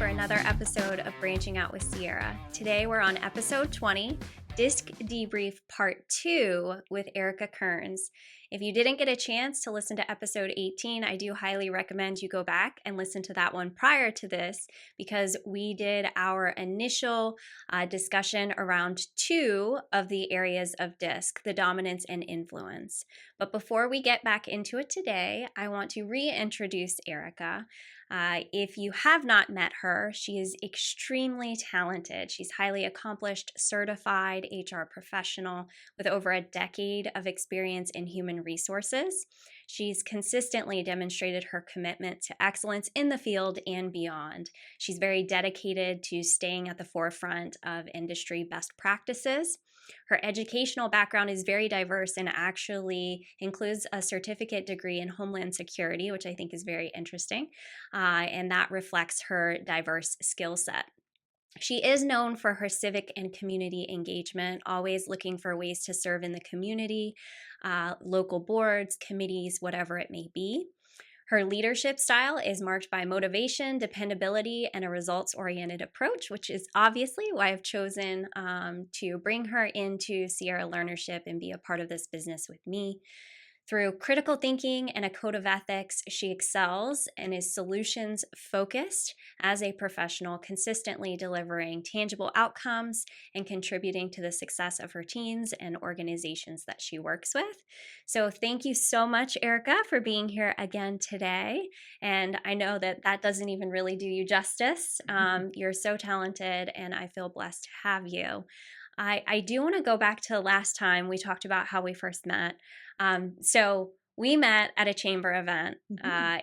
another episode of Branching Out with Sierra. Today we're on episode 20, Disc Debrief Part 2 with Ericka Kerns. If you didn't get a chance to listen to episode 18, I do highly recommend you go back and listen to that one prior to this, because we did our initial discussion around two of the areas of DISC, the dominance and influence. But before we get back into it today, I want to reintroduce Ericka. If you have not met her, she is extremely talented. She's highly accomplished, certified HR professional with over a decade of experience in human resources. She's consistently demonstrated her commitment to excellence in the field and beyond. She's very dedicated to staying at the forefront of industry best practices. Her educational background is very diverse and actually includes a certificate degree in Homeland Security, which I think is very interesting, and that reflects her diverse skill set. She is known for her civic and community engagement, always looking for ways to serve in the community, local boards, committees, whatever it may be. Her leadership style is marked by motivation, dependability, and a results-oriented approach, which is obviously why I've chosen to bring her into Sierra Learnership and be a part of this business with me. Through critical thinking and a code of ethics, she excels and is solutions-focused as a professional, consistently delivering tangible outcomes and contributing to the success of her teams and organizations that she works with. So thank you so much, Ericka, for being here again today. And I know that that doesn't even really do you justice. You're so talented, and I feel blessed to have you. I do want to go back to last time we talked about how we first met. So we met at a chamber event.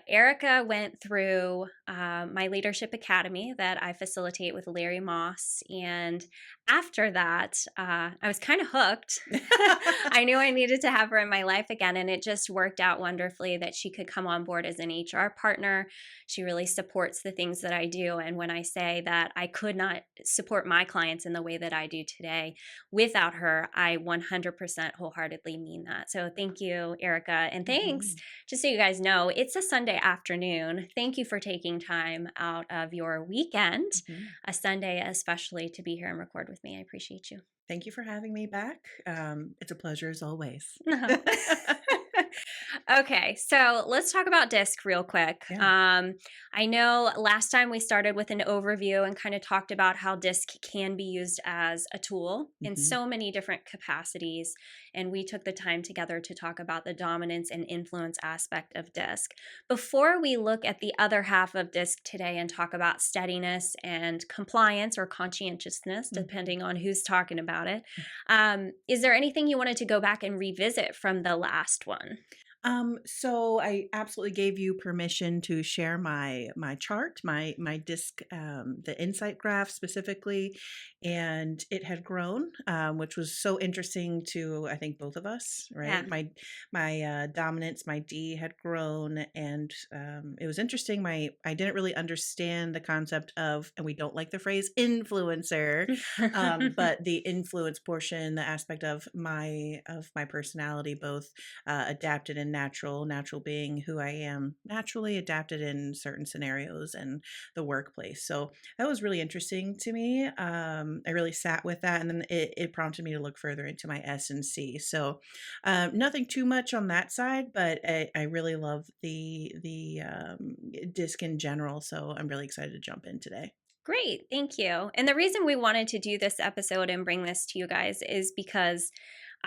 Ericka went through my leadership academy that I facilitate with Larry Moss. And after that, I was kind of hooked. I knew I needed to have her in my life again. And it just worked out wonderfully that she could come on board as an HR partner. She really supports the things that I do. And when I say that I could not support my clients in the way that I do today without her, I 100% wholeheartedly mean that. So thank you, Ericka. And thanks, just so you guys know, it's a Sunday afternoon. Thank you for taking time out of your weekend, a Sunday especially, to be here and record with me. I appreciate you. Thank you for having me back. It's a pleasure as always. Okay, so let's talk about DISC real quick. Yeah. I know last time we started with an overview and kind of talked about how DISC can be used as a tool in so many different capacities. And we took the time together to talk about the dominance and influence aspect of DISC. Before we look at the other half of DISC today and talk about steadiness and compliance or conscientiousness, depending on who's talking about it, is there anything you wanted to go back and revisit from the last one? So I absolutely gave you permission to share my chart, my DISC, the insight graph specifically, and it had grown, which was so interesting to, I think, both of us, right? Yeah. My dominance, my D had grown, and it was interesting. I didn't really understand the concept of, and we don't like the phrase influencer, but the influence portion, the aspect of my personality, both adapted and natural being who I am naturally, adapted in certain scenarios and the workplace. So that was really interesting to me. I really sat with that, and then it prompted me to look further into my S and C. So nothing too much on that side, but I really love the DISC in general. So I'm really excited to jump in today. Great, thank you. And the reason we wanted to do this episode and bring this to you guys is because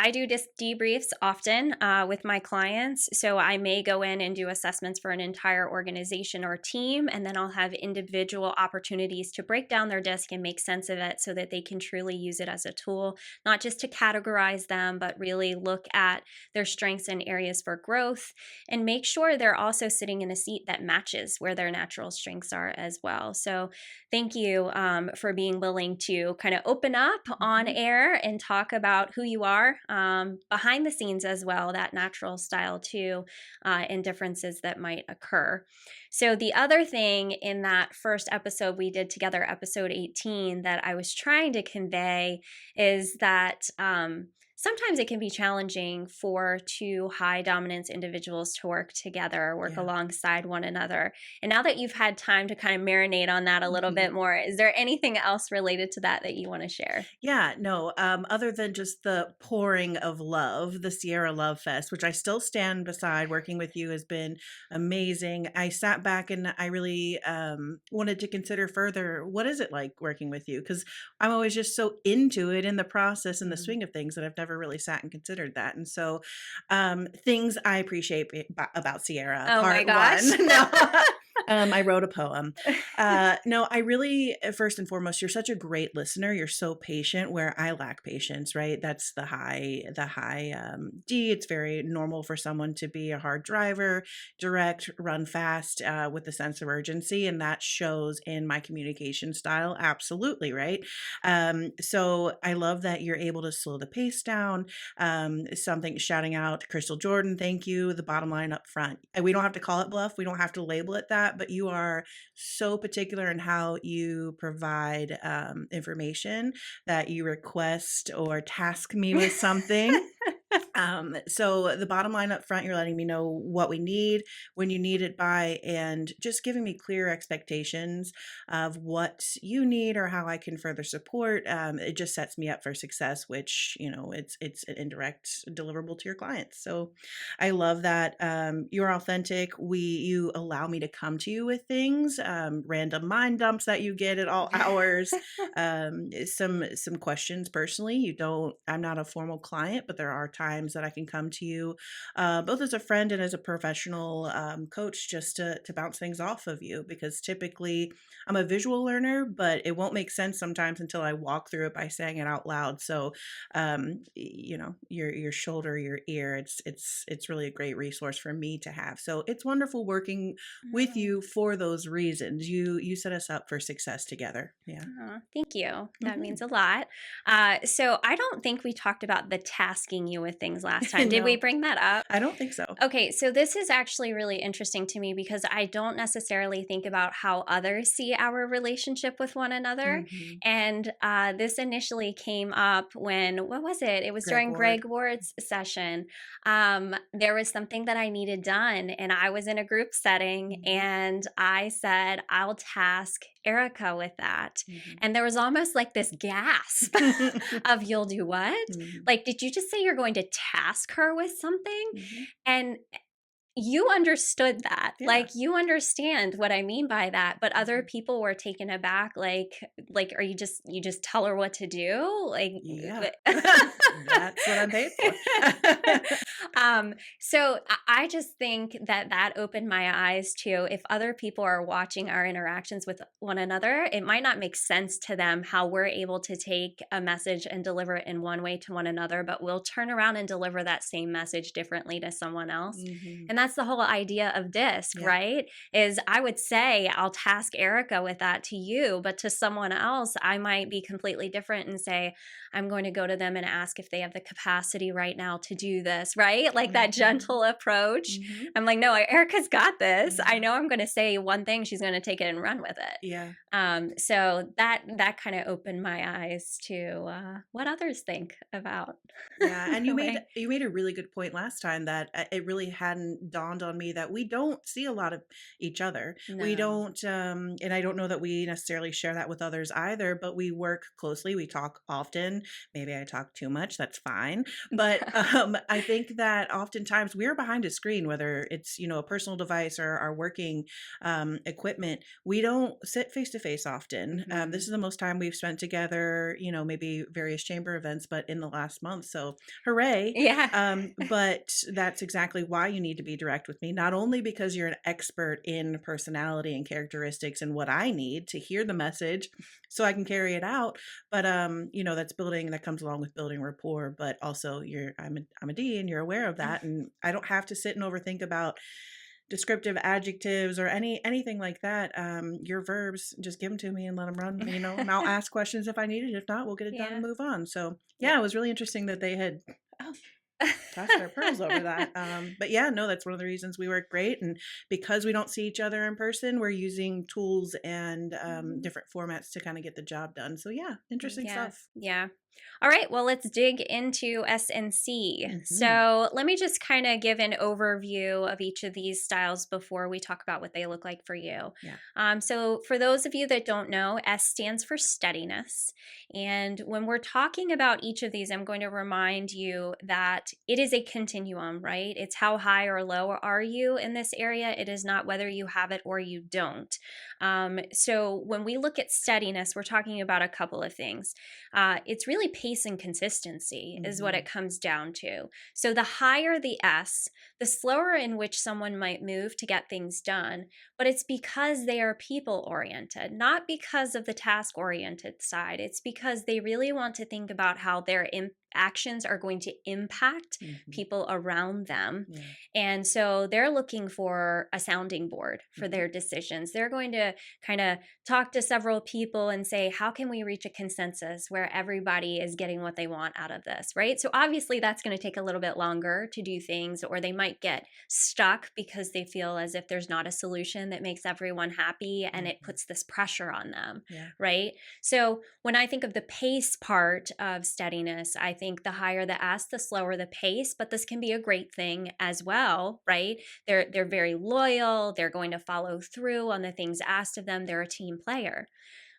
I do DISC debriefs often with my clients. So I may go in and do assessments for an entire organization or team, and then I'll have individual opportunities to break down their DISC and make sense of it so that they can truly use it as a tool, not just to categorize them, but really look at their strengths and areas for growth and make sure they're also sitting in a seat that matches where their natural strengths are as well. So thank you for being willing to kind of open up on air and talk about who you are behind the scenes as well, that natural style too, and differences that might occur. So the other thing in that first episode we did together, episode 18, that I was trying to convey is that sometimes it can be challenging for two high dominance individuals to work together, work Yeah. alongside one another. And now that you've had time to kind of marinate on that a little Mhm. bit more, is there anything else related to that that you want to share? Yeah, no, other than just the pouring of love, the Sierra Love Fest, which I still stand beside, working with you has been amazing. I sat back and I really wanted to consider further what is it like working with you? Because I'm always just so into it in the process and the Mhm. swing of things that I've never really sat and considered that. And so, things I appreciate about Sierra, Oh my part one. gosh. No, I wrote a poem. No, I really, first and foremost, you're such a great listener. You're so patient where I lack patience, right? That's the high D. It's very normal for someone to be a hard driver, direct, run fast, with a sense of urgency. And that shows in my communication style. Absolutely, right? So I love that you're able to slow the pace down. Something shouting out Crystal Jordan, thank you. The bottom line up front. And we don't have to call it bluff. We don't have to label it that, but you are so particular in how you provide information that you request or task me with something. So the bottom line up front, you're letting me know what we need, when you need it by, and just giving me clear expectations of what you need or how I can further support. It just sets me up for success, which, it's an indirect deliverable to your clients. So I love that. You're authentic. You allow me to come to you with things, random mind dumps that you get at all hours, some questions personally. I'm not a formal client, but there are times that I can come to you, both as a friend and as a professional coach, just to bounce things off of you, because typically I'm a visual learner, but it won't make sense sometimes until I walk through it by saying it out loud. So your shoulder, your ear, it's really a great resource for me to have. So it's wonderful working with Oh. you for those reasons. You set us up for success together. Yeah. Aw, thank you. That means Hmm. a lot. So I don't think we talked about the tasking you with things last time. Did we No, bring that up? I don't think so. Okay, so this is actually really interesting to me because I don't necessarily think about how others see our relationship with one another. Hmm. And this initially came up what was it? It was Greg during Ward. Greg Ward's session. There was something that I needed done, and I was in a group setting, Hmm. and I said, I'll task Erica with that. Hmm. And there was almost like this gasp of, you'll do what? Hmm. Like, did you just say you're going to task her with something? Hmm. And you understood that. Yeah. Like, you understand what I mean by that, but other Hmm. people were taken aback, like, are you just tell her what to do? Like, Yeah. That's what I'm paid for. so I just think that that opened my eyes to, if other people are watching our interactions with one another, it might not make sense to them how we're able to take a message and deliver it in one way to one another, but we'll turn around and deliver that same message differently to someone else. Hmm. And that's the whole idea of DISC, Yeah. right? Is I would say I'll task Erica with that to you, but to someone else, I might be completely different and say, I'm going to go to them and ask if they have the capacity right now to do this, right? Like that Hmm. gentle approach. Hmm. I'm like, no, Erica's got this. I Yeah. know I'm going to say one thing, she's going to take it and run with it. Yeah. So that kind of opened my eyes to what others think about Yeah, and the you made way. you made a really good point last time that it really hadn't dawned on me that we don't see a lot of each other. We No. don't, and I don't know that we necessarily share that with others either. But we work closely. We talk often. Maybe I talk too much. That's fine. But I think that oftentimes we're behind a screen, whether it's a personal device or our working equipment. We don't sit face to face often. This Mhm. is the most time we've spent together. Maybe various chamber events, but in the last month. So hooray. Yeah. But that's exactly why you need to be direct with me, not only because you're an expert in personality and characteristics and what I need to hear the message so I can carry it out, but that comes along with building rapport, but also I'm a D and you're aware of that, and I don't have to sit and overthink about descriptive adjectives or anything like that. Your verbs, just give them to me and let them run, and I'll ask questions if I need it. If not, we'll get it done and Yeah. move on. So Yeah. yeah, it was really interesting that they had tossed their pearls over that. But yeah, no, that's one of the reasons we work great. And because we don't see each other in person, we're using tools and Mhm. different formats to kind of get the job done. So yeah, interesting Yeah. stuff. Yeah. All right, well, let's dig into S and C. Hmm. So, let me just kind of give an overview of each of these styles before we talk about what they look like for you. Yeah. So, for those of you that don't know, S stands for steadiness. And when we're talking about each of these, I'm going to remind you that it is a continuum, right? It's how high or low are you in this area. It is not whether you have it or you don't. So, when we look at steadiness, we're talking about a couple of things. It's really pace and consistency is what it Hmm. comes down to. So the higher the S, the slower in which someone might move to get things done, but it's because they are people oriented, not because of the task oriented side. It's because they really want to think about how their actions are going to impact Hmm. people around them. Yeah. And so they're looking for a sounding board for Hmm. their decisions. They're going to kind of talk to several people and say, how can we reach a consensus where everybody is getting what they want out of this, right? So obviously that's going to take a little bit longer to do things, or they might get stuck because they feel as if there's not a solution that makes everyone happy, and it Hmm. puts this pressure on them, Yeah. right? So when I think of the pace part of steadiness, I think the higher the S, the slower the pace, but this can be a great thing as well, right? They're very loyal, they're going to follow through on the things asked of them, they're a team player.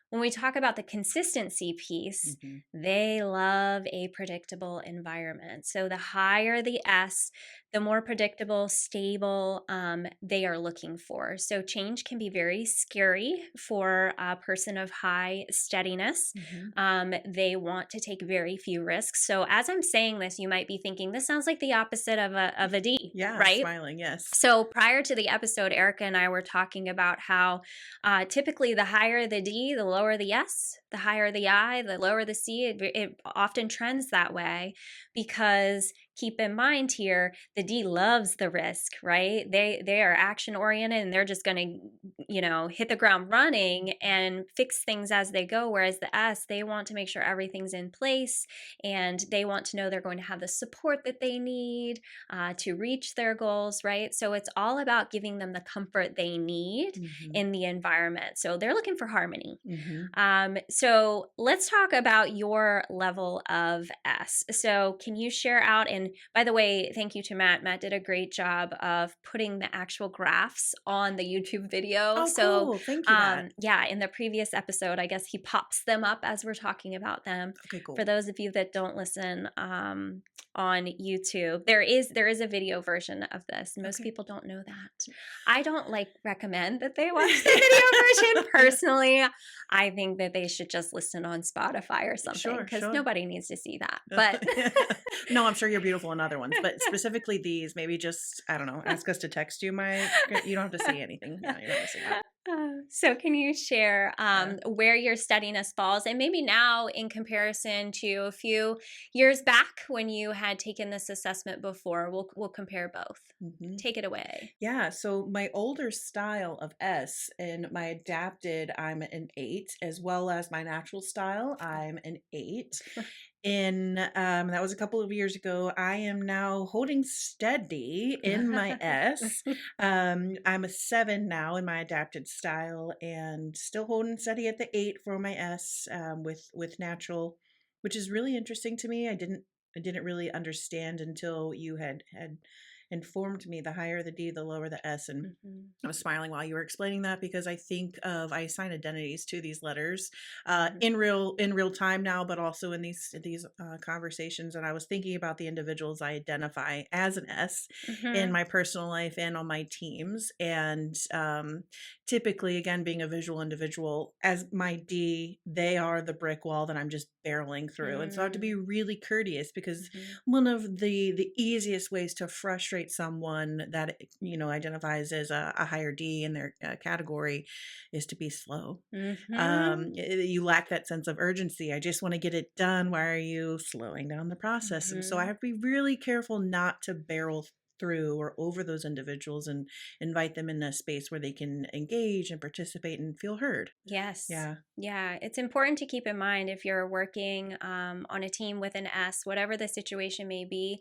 When we talk about the consistency piece, Hmm. they love a predictable environment. So the higher the S, the more predictable, stable they are looking for. So change can be very scary for a person of high steadiness. Hmm. They want to take very few risks. So as I'm saying this, you might be thinking, this sounds like the opposite of a D, Yeah. right? Smiling. Yes. So prior to the episode, Ericka and I were talking about how typically the higher the D, the lower the S, the higher the I, the lower the C. It often trends that way because keep in mind here, the D loves the risk, right? They are action oriented and they're just going to, hit the ground running and fix things as they go. Whereas the S, they want to make sure everything's in place and they want to know they're going to have the support that they need to reach their goals, right? So it's all about giving them the comfort they need Hmm. in the environment. So they're looking for harmony. Hmm. So let's talk about your level of S. So can you share out? And by the way, thank you to Matt. Matt did a great job of putting the actual graphs on the YouTube video. Oh, So cool. Thank you, Matt. yeah, in the previous episode, I guess he pops them up as we're talking about them. Okay, For cool. those of you that don't listen on YouTube, there is a video version of this. Most Okay. people don't know that. I don't recommend that they watch the video version personally. I think that they should just listen on Spotify or something Sure, because sure. nobody needs to see that. But No, I'm sure you're beautiful in other ones, but specifically these, maybe just, I don't know, ask us to text you. You don't have to say anything. No, you don't have to say that. So can you share Yeah. where your steadiness falls, and maybe now in comparison to a few years back when you had taken this assessment before? We'll compare both. Hmm. Take it away. Yeah. So my older style of S and my adapted, I'm an 8, as well as my natural style, I'm an 8. That was a couple of years ago. I am now holding steady in my S. I'm a 7 now in my adapted style, and still holding steady at the 8 for my S, with natural, which is really interesting to me. I didn't really understand until you had informed me. The higher the D, the lower the S, and Mhm. I was smiling while you were explaining that because I assign identities to these letters Mhm. in real time now, but also in these conversations. And I was thinking about the individuals I identify as an S in Mhm. my personal life and on my teams. And typically, again, being a visual individual, as my D, they are the brick wall that I'm just barreling through. And so I have to be Mm. really courteous because Mhm. one of the easiest ways to frustrate someone that identifies as a higher D in their category is to be slow. Mhm. You lack that sense of urgency. I just want to get it done. Why are you slowing down the process? And so I Mhm. have to be really careful not to barrel through or over those individuals and invite them in a space where they can engage and participate and feel heard. Yes. Yeah. Yeah. It's important to keep in mind if you're working on a team with an S, whatever the situation may be,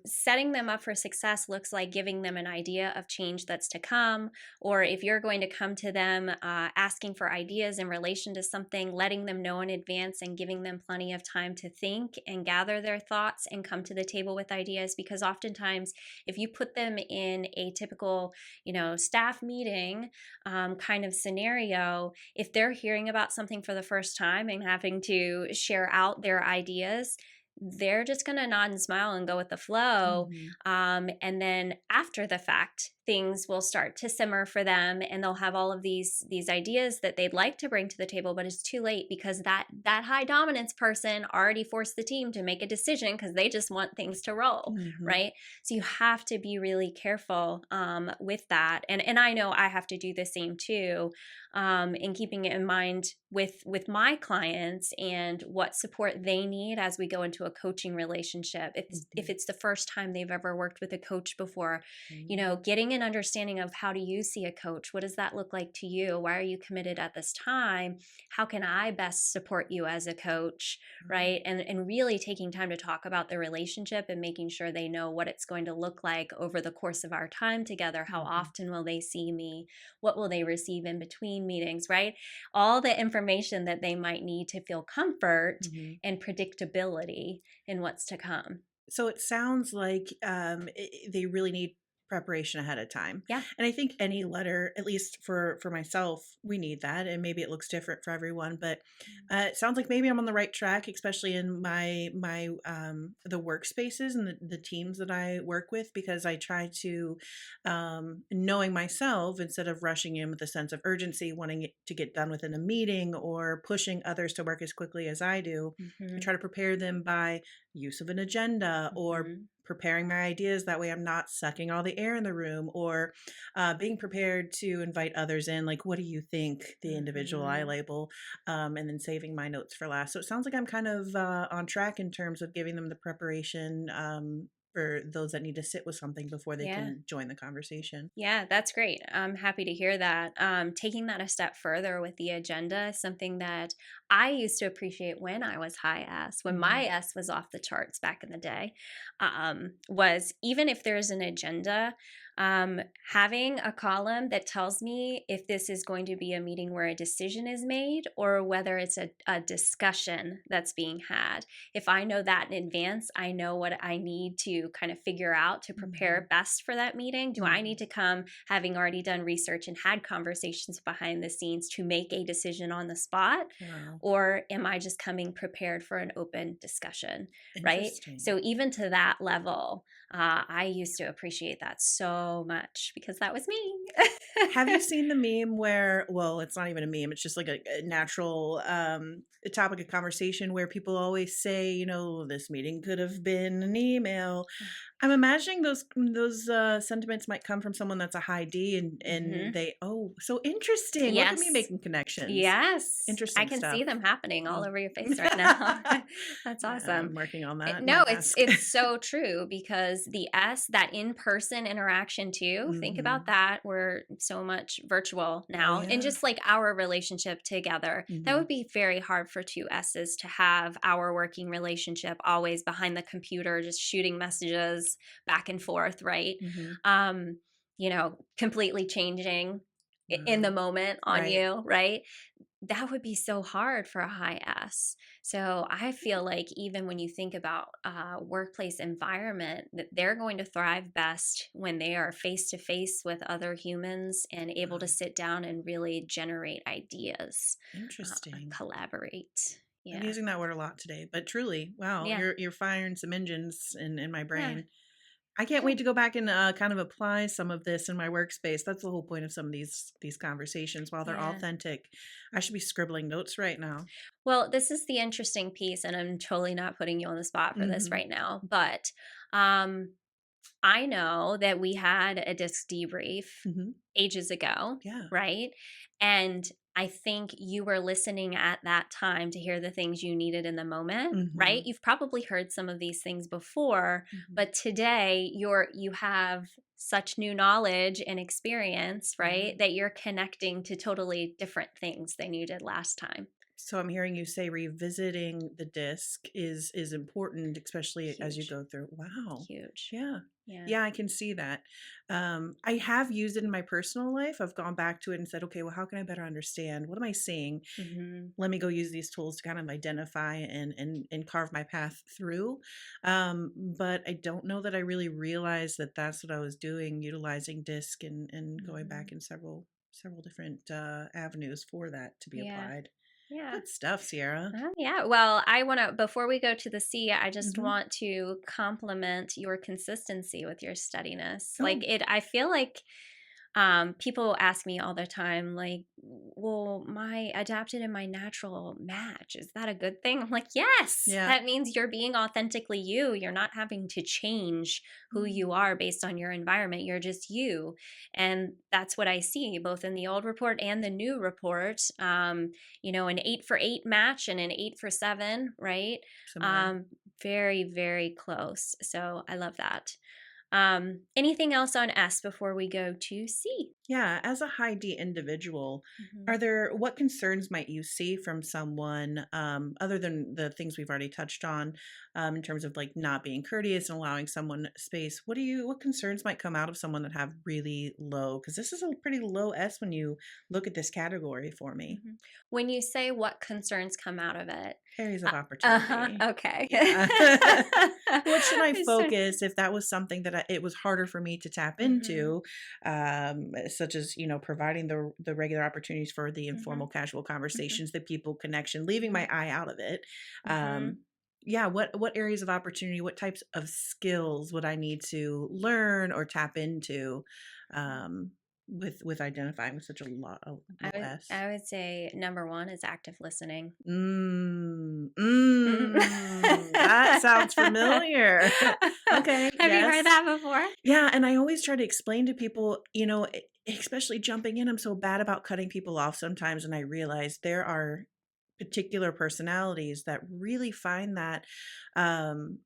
setting them up for success looks like giving them an idea of change that's to come. Or if you're going to come to them asking for ideas in relation to something, letting them know in advance and giving them plenty of time to think and gather their thoughts and come to the table with ideas. Because oftentimes, if you put them in a typical, staff meeting kind of scenario, if they're hearing about something for the first time and having to share out their ideas, they're just going to nod and smile and go with the flow. Mhm. And then after the fact, things will start to simmer for them, and they'll have all of these ideas that they'd like to bring to the table, but it's too late because that high dominance person already forced the team to make a decision because they just want things to roll, Mhm. right? So you have to be really careful with that, and I know I have to do the same too, in keeping it in mind with my clients and what support they need as we go into a coaching relationship. If Mhm. it's the first time they've ever worked with a coach before, Mhm. getting an understanding of how do you see a coach? What does that look like to you? Why are you committed at this time? How can I best support you as a coach? Wow. Right. And really taking time to talk about the relationship and making sure they know what it's going to look like over the course of our time together. How Mhm. often will they see me? What will they receive in between meetings? Right. All the information that they might need to feel comfort Mhm. and predictability in what's to come. So it sounds like they really need preparation ahead of time. Yeah. And I think any letter, at least for myself, we need that. And maybe it looks different for everyone, but it sounds like maybe I'm on the right track, especially in my the workspaces and the teams that I work with, because I try to, knowing myself, instead of rushing in with a sense of urgency, wanting it to get done within a meeting or pushing others to work as quickly as I do. I Mm-hmm. try to prepare them by use of an agenda or Mm-hmm. preparing my ideas. That way I'm not sucking all the air in the room, or being prepared to invite others in. Like, what do you think? The individual I Mm-hmm. label, and then saving my notes for last. So it sounds like I'm kind of on track in terms of giving them the preparation, for those that need to sit with something before they Yeah. can join the conversation. Yeah, that's great. I'm happy to hear that. Taking that a step further with the agenda is something that I used to appreciate when I was high S, when Mm-hmm. my S was off the charts back in the day, was even if there's an agenda, having a column that tells me if this is going to be a meeting where a decision is made or whether it's a discussion that's being had. If I know that in advance, I know what I need to kind of figure out to Mm-hmm. prepare best for that meeting. Do I Mm-hmm. need to come having already done research and had conversations behind the scenes to make a decision on the spot? Wow. Or am I just coming prepared for an open discussion? Right. Interesting. So, even to that level, I used to appreciate that so much because that was me. Have you seen the meme where, well, it's not even a meme, it's just like a natural a topic of conversation where people always say, this meeting could have been an email. I'm imagining those sentiments might come from someone that's a high D, and Hmm. they, oh, so interesting. Look at me Yes. making connections. Yes, I Interesting can stuff. see them happening all Mm. over your face right now. That's Yeah, awesome. I'm working on that. No, My it's ask. it's so true because the S, that in-person interaction too. Think about Hmm. that. We're so much virtual Oh now, and yeah. just like our relationship together, that Hmm. would be very hard for two S's to have our working relationship always behind the computer, just shooting messages back and forth, right? Hmm. Um, completely changing in the Wow. moment on Right. you, right? That would be so hard for a high S. So I feel like even when you think about workplace environment, that they're going to thrive best when they are face to face with other humans and able to Wow. sit down and really generate ideas, Interesting. collaborate. I'm Yeah, using that word a lot today, but truly, wow, yeah, you're firing some engines in my yeah, brain. I can't yeah, wait to go back and kind of apply some of this in my workspace. That's the whole point of some of these conversations. While they're yeah. authentic, I should be scribbling notes right now. Well, this is the interesting piece, and I'm totally not putting you on the spot for this Hmm. right now, but um, I know that we had a disc debrief Hmm. ages ago, Yeah. right? And I think you were listening at that time to hear the things you needed in the moment, right? Mhm. You've probably heard some of these things before, Mhm. but today you have such new knowledge and experience, Yeah. right? That you're connecting to totally different things than you did last time. So I'm hearing you say revisiting the disc is important, especially as you Huge, go through. Wow. huge. Yeah. Yeah. Yeah, I can see that. I have used it in my personal life. I've gone back to it and said, okay, well, how can I better understand? What am I seeing? Hmm. Let me go use these tools to kind of identify and carve my path through. But I don't know that I really realized that that's what I was doing, utilizing disc and going Hmm. back in several different avenues for that to be Yeah. applied. Yeah. Good stuff, Sierra. Oh, yeah. Well, I want to, before we go to the C, I just Hmm. want to compliment your consistency with your steadiness. Like Oh, I feel like people ask me all the time, like, well, my adapted and my natural match, is that a good thing? I'm like, yes, yeah. that means you're being authentically you. You're not having to change who you Mm. are based on your environment. You're just you. And that's what I see both in the old report and the new report. An 8 for 8 match and an 8 for 7, right? Similar. Um, Very, very close. So I love that. Anything else on S before we go to C? Yeah, as a high D individual, Mhm. are there what concerns might you see from someone other than the things we've already touched on in terms of like not being courteous and allowing someone space? What concerns might come out of someone that have really low? Because this is a pretty low S when you look at this category for me. Mhm. When you say what concerns come out of it, Areas uh, of opportunity. okay. Yeah. What should I So- focus if that was something that it was harder for me to tap Mhm, into, such as, providing the regular opportunities for the mhm, informal, casual mhm, conversations, the people connection, leaving my mhm, eye out of it. mhm. Yeah, what areas of opportunity, what types of skills would I need to learn or tap into um, with identifying with such a low S? I would say number one is active listening. Mhm. That sounds familiar. Okay, Have you heard yes. that before? Yeah, and I always try to explain to people, especially jumping in, I'm so bad about cutting people off sometimes, and I realize there are particular personalities that really find that um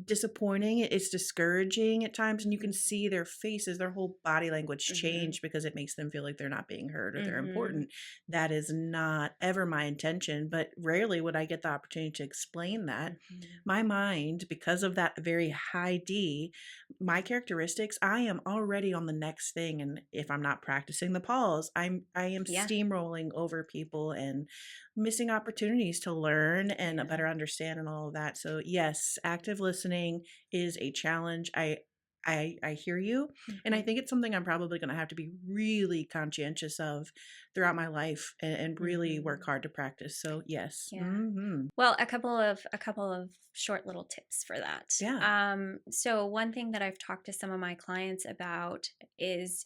disappointing. It's discouraging at times, and you can Mhm, see their faces, their whole body language mhm, change because it makes them feel like they're not being heard or they're mhm, important. That is not ever my intention, but rarely would I get the opportunity to explain that. mhm. My mind, because of that very high D, my characteristics, I am already on the next thing. And if I'm not practicing the pause, I am Yeah, steamrolling over people and missing opportunities to learn and a yeah. better understand and all of that. So yes, active listening is a challenge. I hear you, and I Mhm, think it's something I'm probably going to have to be really conscientious of throughout my life and really work mhm. hard to practice. So yes, Yeah. Well, a couple of short little tips for that. yeah, So one thing that I've talked to some of my clients about is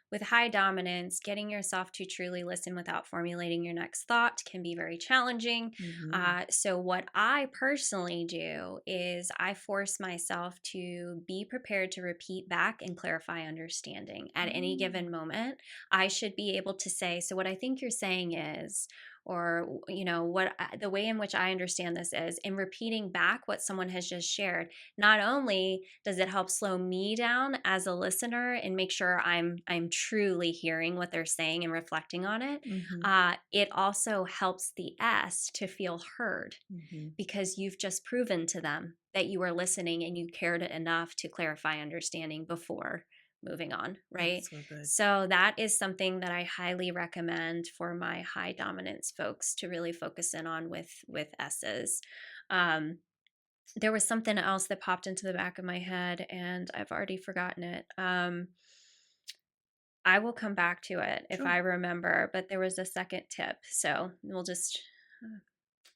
with high dominance, getting yourself to truly listen without formulating your next thought can be very challenging. hmm So, what I personally do is I force myself to be prepared to repeat back and clarify understanding at any given moment. I should be able to say, so what I think you're saying is, or the way in which I understand this is in repeating back what someone has just shared. Not only does it help slow me down as a listener and make sure I'm truly hearing what they're saying and reflecting on it, hmm it also helps the S to feel heard hmm because you've just proven to them that you are listening and you cared enough to clarify understanding before moving on, right? That's so good. So that is something that I highly recommend for my high dominance folks to really focus in on with S's. Um, there was something else that popped into the back of my head and I've already forgotten it. I will come back to it if Sure, I remember, but there was a second tip. So we'll just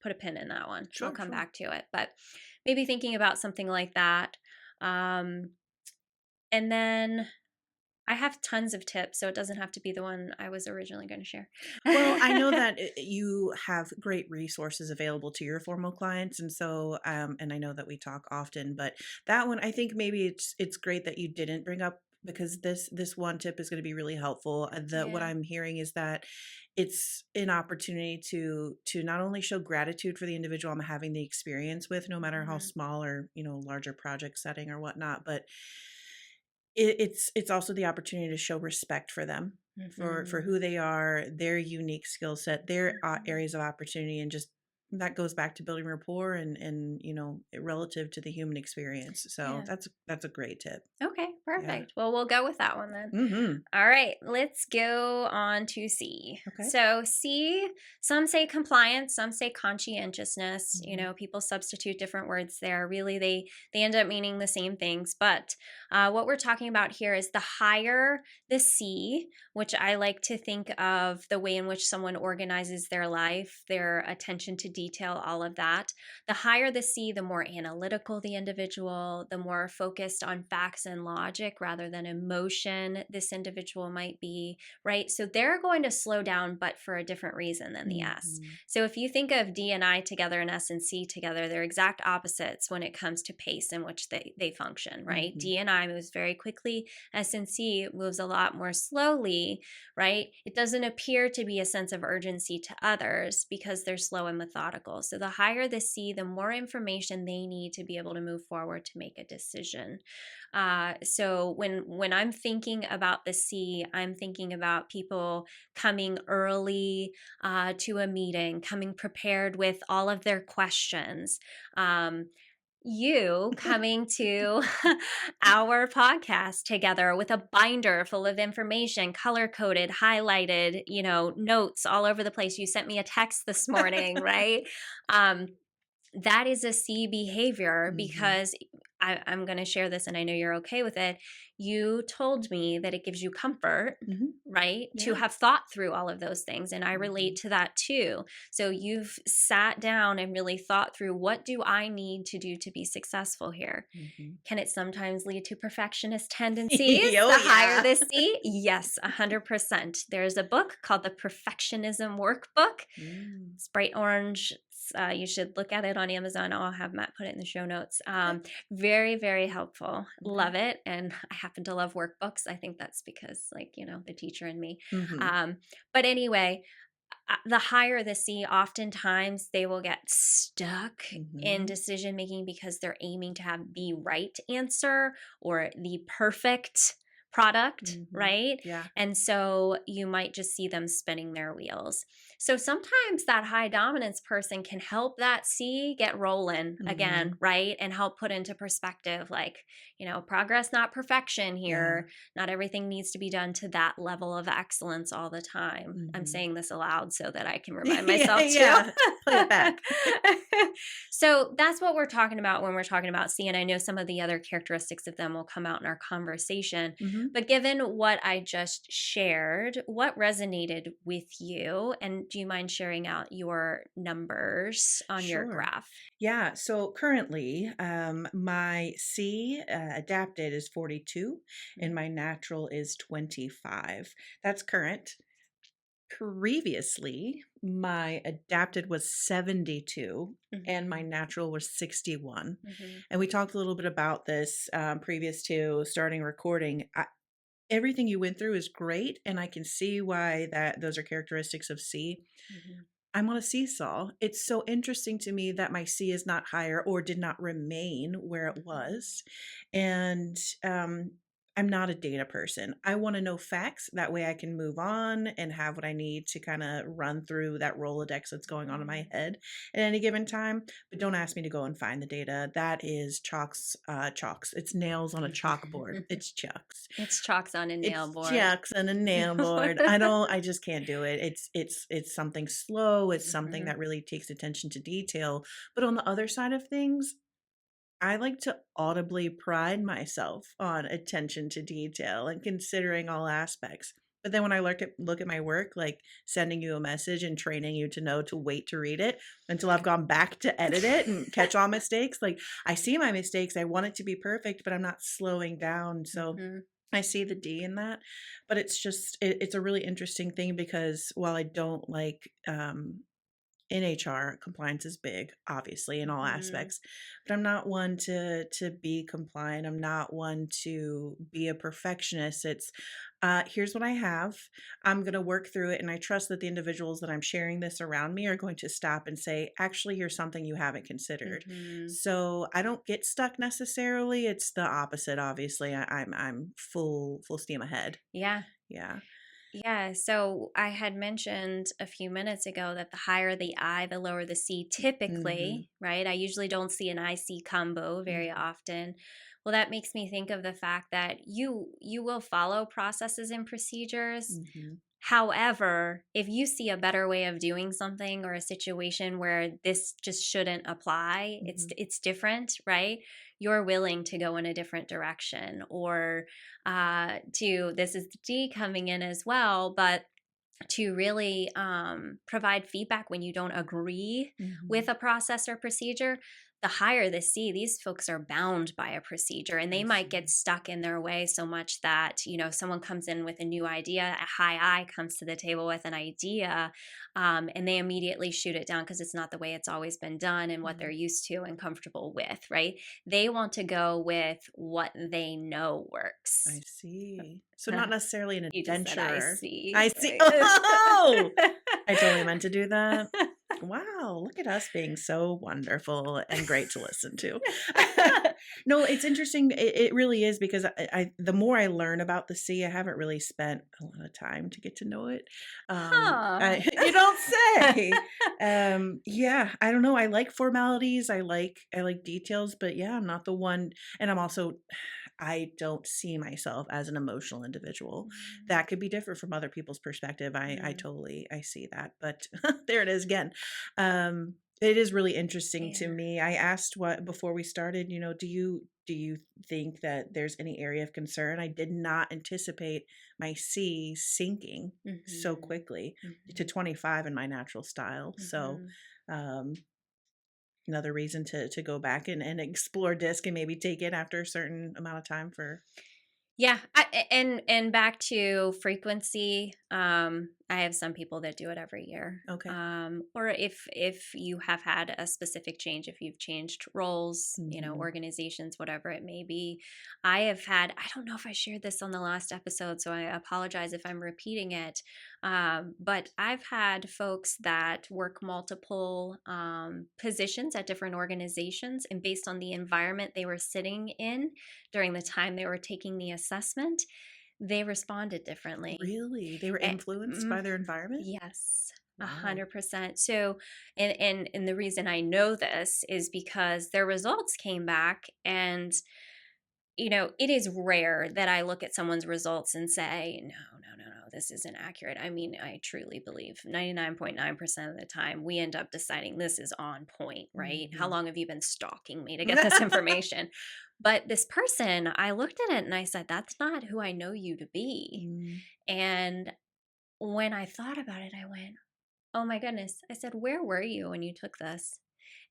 put a pin in that one. I'll sure, come sure. back to it. But maybe thinking about something like that. Um, and then I have tons of tips, so it doesn't have to be the one I was originally going to share. Well, I know that you have great resources available to your formal clients, and so, and I know that we talk often, but that one, I think maybe it's great that you didn't bring up because this one tip is going to be really helpful. What Yeah. I'm hearing is that it's an opportunity to not only show gratitude for the individual I'm having the experience with, no matter how Mhm. small or larger project setting or whatnot, but it's also the opportunity to show respect for them, for Mhm. who they are, their unique skill set, their Mhm. areas of opportunity, and just that goes back to building rapport and relative to the human experience. So Yeah. that's a great tip. Okay, Yeah. perfect. Well, we'll go with that one then. Mm-hmm. All right, let's go on to C. Okay. So, C, some say compliance, some say conscientiousness. Mm-hmm. People substitute different words there. Really, they end up meaning the same things. But what we're talking about here is the higher the C, which I like to think of the way in which someone organizes their life, their attention to detail, all of that. The higher the C, the more analytical the individual, the more focused on facts and logic rather than emotion this individual might be, right? So they're going to slow down, but for a different reason than the S. Mm-hmm. So if you think of D and I together and S and C together, they're exact opposites when it comes to pace in which they function, right? Mm-hmm. D and I moves very quickly, S and C moves a lot more slowly, right? It doesn't appear to be a sense of urgency to others because they're slow and methodical. So the higher the C, the more information they need to be able to move forward to make a decision. So when I'm thinking about the C, I'm thinking about people coming early to a meeting, coming prepared with all of their questions. You coming to our podcast together with a binder full of information, color coded, highlighted, notes all over the place. You sent me a text this morning, right? Um, that is a C behavior Mm-hmm. because I'm going to share this and I know you're okay with it. You told me that it gives you comfort, Mm-hmm. right? To Yeah. have thought through all of those things. And I Mm-hmm. relate to that too. So you've sat down and really thought through what do I need to do to be successful here? Mm-hmm. Can it sometimes lead to perfectionist tendencies? Oh The higher yeah. the C? Yes, 100%. There's a book called The Perfectionism Workbook. Mm. It's bright orange. You should look at it on Amazon. I'll have Matt put it in the show notes. Okay. Very, very helpful. Okay. Love it. And I happen to love workbooks. I think that's because, the teacher in me. Mm-hmm. Um, but anyway, the higher the C, oftentimes they will get stuck in Mm-hmm. decision making because they're aiming to have the right answer or the perfect product, Mm-hmm. right? Yeah. And so you might just see them spinning their wheels. So sometimes that high dominance person can help that C get rolling Mm-hmm. again, right? And help put into perspective, like, progress, not perfection Yeah. here. Not everything needs to be done to that level of excellence all the time. I'm Mm-hmm. saying this aloud so that I can remind Yeah, myself too. yeah. Play it back. So that's what we're talking about when we're talking about C. And I know some of the other characteristics of them will come out in our conversation. Mm-hmm. But given what I just shared, what resonated with you? And do you mind sharing out your numbers on your Sure. graph? Yeah. So currently, my C adapted is 42 and my natural is 25. That's current. Previously, my adapted was 72 and my Mhm. natural was 61. Mhm. And we talked a little bit about this previous to starting recording. Everything you went through is great, and I can see why those are characteristics of C. Mhm. I'm on a seesaw. It's so interesting to me that my C is not higher or did not remain where it Mhm. was. And I'm not a data person. I want to know facts. That way I can move on and have what I need to kind of run through that Rolodex that's going on in my Mhm. head at any given time. But don't ask me to go and find the data. That is chalks. It's nails on a chalkboard. It's chucks. It's chalks on a nail It's board. chucks and a nail board. I just can't do it. It's something slow. It's something Mhm. that really takes attention to detail. But on the other side of things, I like to audibly pride myself on attention to detail and considering all aspects. But then when I look at my work, like sending you a message and training you to know to wait to read it until I've gone back to edit it and catch all mistakes, like I see my mistakes, I want it to be perfect, but I'm not slowing down. So Mhm. I see the D in that, but it's just it's a really interesting thing because while I don't like in HR, compliance is big, obviously, in all Mhm. aspects. But I'm not one to be compliant. I'm not one to be a perfectionist. It's here's what I have. I'm going to work through it, and I trust that the individuals that I'm sharing this around me are going to stop and say, "Actually, here's something you haven't considered." Mhm. So I don't get stuck necessarily. It's the opposite. Obviously, I'm full steam ahead. Yeah. Yeah. Yeah, so I had mentioned a few minutes ago that the higher the I, the lower the C Mm-hmm. typically, right? I usually don't see an IC combo very Mm-hmm. often. Well, that makes me think of the fact that you will follow processes and procedures. Mm-hmm. However, if you see a better way of doing something or a situation where this just shouldn't apply, Mm-hmm. it's different, right? You're willing to go in a different direction, or to this is the D coming in as well, but to really provide feedback when you don't agree Mm-hmm. with a process or procedure. The higher the C, these folks are bound by a procedure, and they I might get see. stuck in their way so much that, someone comes in with a new idea, a high I comes to the table with an idea, and they immediately shoot it down because it's not the way it's always been done and what they're Mm, used to and comfortable with, right? They want to go with what they know works. I see. So not necessarily an You just said I adventurer. see. I see. Oh, I totally meant to do that. Wow, look at us being so wonderful and great to listen to. No, it's interesting. It really is because the more I learn about the sea, I haven't really spent a lot of time to get to know it. Huh. You don't say. Yeah, I don't know. I like formalities. I like details, but yeah, I'm not the one. And I'm also, I don't see myself as an emotional individual. That could be different from other people's perspective. I Mm, totally I see that, but there it is again. It is really interesting to yeah. me. I asked what before we started, do you think that there's any area of concern? I did not anticipate my C sinking so Mhm. quickly to Mhm. 25 in my natural style. So, Mhm. um, another reason to go back and explore disc and maybe take it after a certain amount of time for Yeah, and back to frequency. I have some people that do it every year. okay. Or if you have had a specific change, if you've changed roles, Hmm. organizations, whatever it may be. I have had. I don't know if I shared this on the last episode, so I apologize if I'm repeating it. But I've had folks that work multiple positions at different organizations, and based on the environment they were sitting in during the time they were taking the assessment, they responded differently. Really? They were Eh, influenced mm, by their environment? yes, Wow. 100%. So, and the reason I know this is because their results came back, and it is rare that I look at someone's results and say, no, no, no, no, this isn't accurate. I mean, I truly believe 99.9% of the time we end up deciding this is on point, right? How Mhm. long have you been stalking me to get this information? But this person, I looked at it and I said, that's not who I know you to be. Mm, And when I thought about it, I went, oh my goodness. I said, where were you when you took this?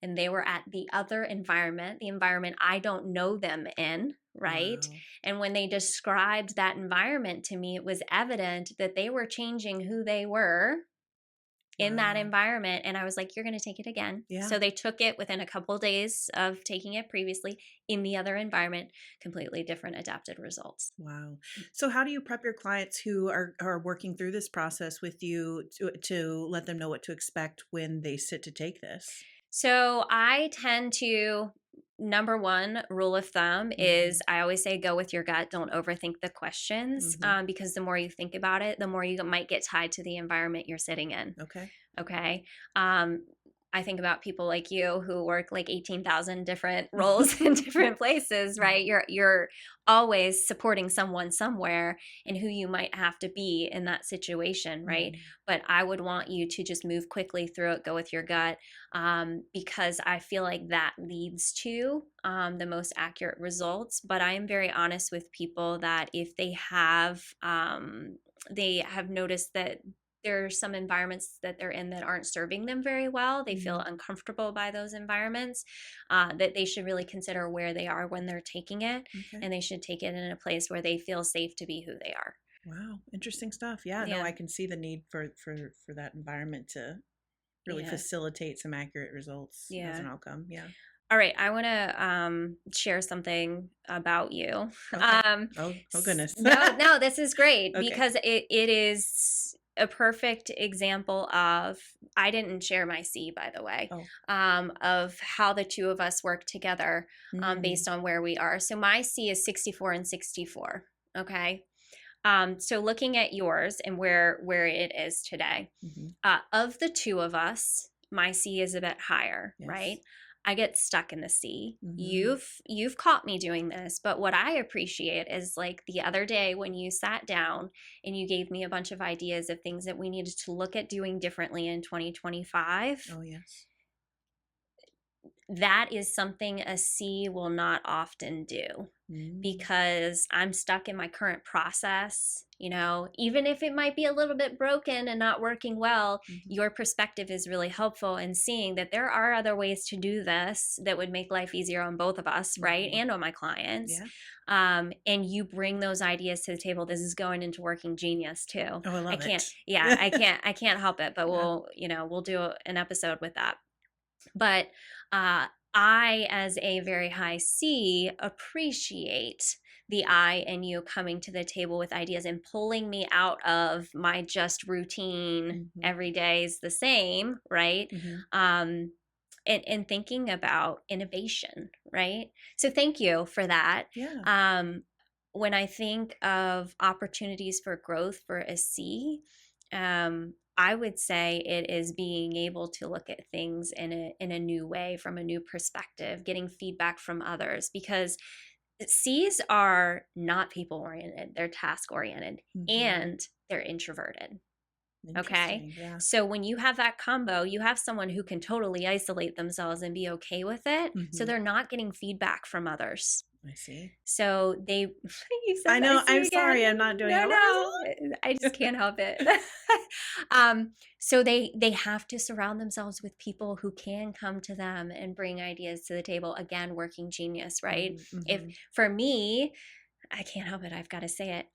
And they were at the other environment, the environment I don't know them in, right? wow. And when they described that environment to me, it was evident that they were changing who they were in that Wow. environment. And I was like, you're going to take it again. Yeah. So they took it within a couple of days of taking it previously in the other environment, completely different adapted results. Wow. So how do you prep your clients who are working through this process with you to let them know what to expect when they sit to take this? So I tend to, number one rule of thumb Mhm. is I always say go with your gut. Don't overthink the questions, Mhm. because the more you think about it, the more you might get tied to the environment you're sitting in. Okay. Okay. Um, I think about people like you who work like 18,000 different roles in different places, right? You're always supporting someone somewhere and who you might have to be in that situation, right? Mhm. But I would want you to just move quickly through it, go with your gut, because I feel like that leads to the most accurate results. But I am very honest with people that if they have noticed that there are some environments that they're in that aren't serving them very well. They feel Mhm. uncomfortable by those environments, that they should really consider where they are when they're taking it, Okay. and they should take it in a place where they feel safe to be who they are. Wow. Interesting stuff. Yeah, no, Yeah. I can see the need for that environment really Yeah. facilitate some accurate results as Yeah. an outcome. Yeah. All right, I want to share something about you. Okay. Oh goodness. No, this is great Okay. because it is a perfect example of, I didn't share my C, by the way, Oh. of how the two of us work together Mm. based on where we are. So my C is 64 and 64. Okay. So looking at yours and where it is today, Mhm. of the two of us, my C is a bit higher, right? Yes. I get stuck in the C. Mhm. You've caught me doing this, but what I appreciate is like the other day when you sat down and you gave me a bunch of ideas of things that we needed to look at doing differently in 2025. Oh yes. That is something a C will not often do Mm. because I'm stuck in my current process. Even if it might be a little bit broken and not working well, Mhm. your perspective is really helpful in seeing that there are other ways to do this that would make life easier on both of us, right? Mhm. And on my clients. Yeah. And you bring those ideas to the table. This is going into Working Genius too. Oh, I I love can't, it. yeah, I can't help it, but Yeah. we'll do an episode with that. But I, as a very high C, appreciate the I and you coming to the table with ideas and pulling me out of my just routine, Mhm. every day is the same, right? Mhm. And thinking about innovation, right? So thank you for that. Yeah. When I think of opportunities for growth for a C, I would say it is being able to look at things in a new way, from a new perspective, getting feedback from others, because C's are not people oriented, they're task oriented, Mhm. and they're introverted. Okay. Interesting. Yeah. So when you have that combo, you have someone who can totally isolate themselves and be okay with it. So Mhm. they're not getting feedback from others. I see. So they, you I said I know. see I'm again. sorry. I'm not doing it. No, no, I just can't help it. So they have to surround themselves with people who can come to them and bring ideas to the table. Again, Working Genius, right? If Mhm. for me, I can't help it. I've got to say it.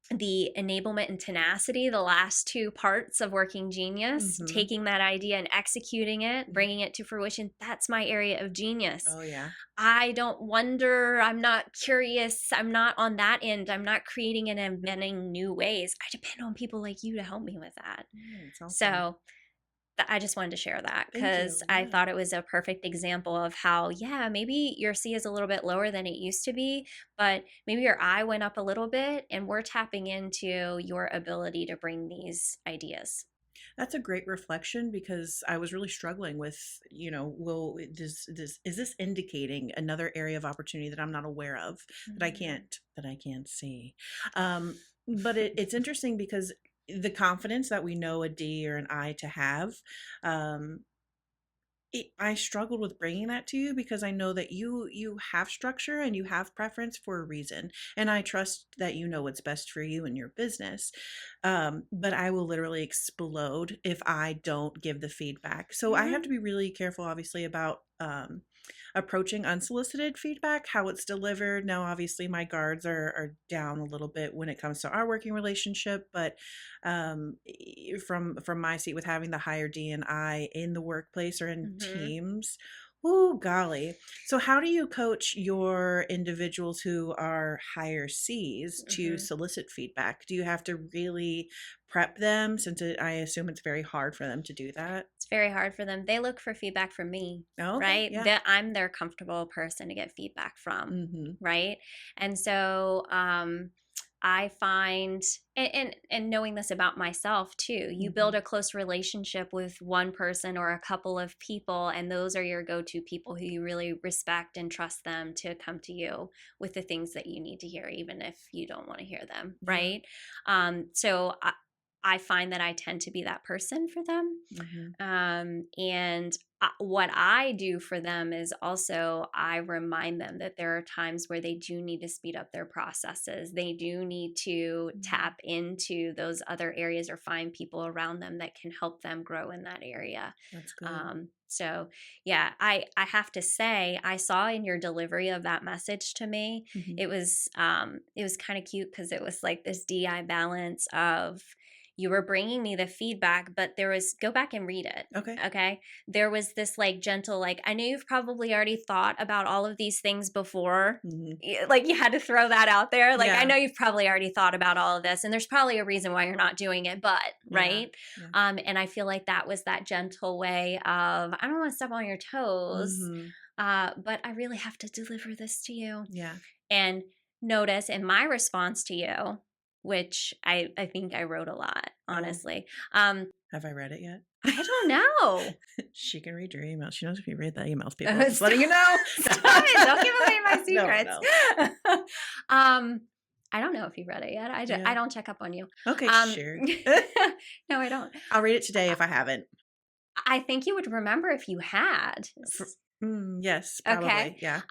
The enablement and tenacity, the last two parts of Working Genius, Mhm. taking that idea and executing it, Mhm. bringing it to fruition, that's my area of genius. Oh yeah. I don't wonder. I'm not curious. I'm not on that end. I'm not creating and inventing new ways. I depend on people like you to help me with that. It's awesome. So I just wanted to share that Thank because you. I Yeah. thought it was a perfect example of how, yeah, maybe your C is a little bit lower than it used to be, but maybe your I went up a little bit and we're tapping into your ability to bring these ideas. That's a great reflection because I was really struggling with, well, does is this indicating another area of opportunity that I'm not aware of, that I can't see? But it's interesting because the confidence that we know a D or an I to have, um, I struggled with bringing that to you because I know that you have structure and you have preference for a reason, and I trust that you know what's best for you and your business. But I will literally explode if I don't give the feedback. So I have Mm-hmm. to be really careful, obviously, about approaching unsolicited feedback, how it's delivered. Now, obviously, my guards are down a little bit when it comes to our working relationship, but from my seat with having the higher D and I in the workplace or in Mm-hmm. teams. Oh, golly. So, how do you coach your individuals who are higher C's to Mm-hmm. solicit feedback? Do you have to really prep them since I assume it's very hard for them to do that? It's very hard for them. They look for feedback from me, Oh, okay. right? Yeah. That I'm their comfortable person to get feedback from, Mm-hmm. right? And so I find, and knowing this about myself too, you Mm-hmm. build a close relationship with one person or a couple of people, and those are your go-to people who you really respect and trust them to come to you with the things that you need to hear, even if you don't want to hear them, Yeah. right? So I find that I tend to be that person for them. Mm-hmm. And what I do for them is also I remind them that there are times where they do need to speed up their processes. They do need to Mm-hmm. tap into those other areas or find people around them that can help them grow in that area. That's good. So yeah, I have to say I saw in your delivery of that message to me, Mm-hmm. it was kind of cute because it was like this DI balance of, you were bringing me the feedback, but go back and read it. Okay. Okay. There was this like gentle, like, I know you've probably already thought about all of these things before. Like, you had to throw that out there. Like, I know you've probably already thought about all of this, and there's probably a reason why you're not doing it, but right. Yeah. And I feel like that was that gentle way of, I don't want to step on your toes, but I really have to deliver this to you. Yeah. And notice in my response to you, which I think I wrote a lot, honestly. Have I read it yet? I don't know. She can read your email. She knows if you read the emails, people. Just letting you know. Stop it. Don't give away my secrets. No. I don't know if you read it yet. I don't check up on you. Okay, sure. No, I don't. I'll read it today if I haven't. I think you would remember if you had. Yes, probably. Okay. Yeah.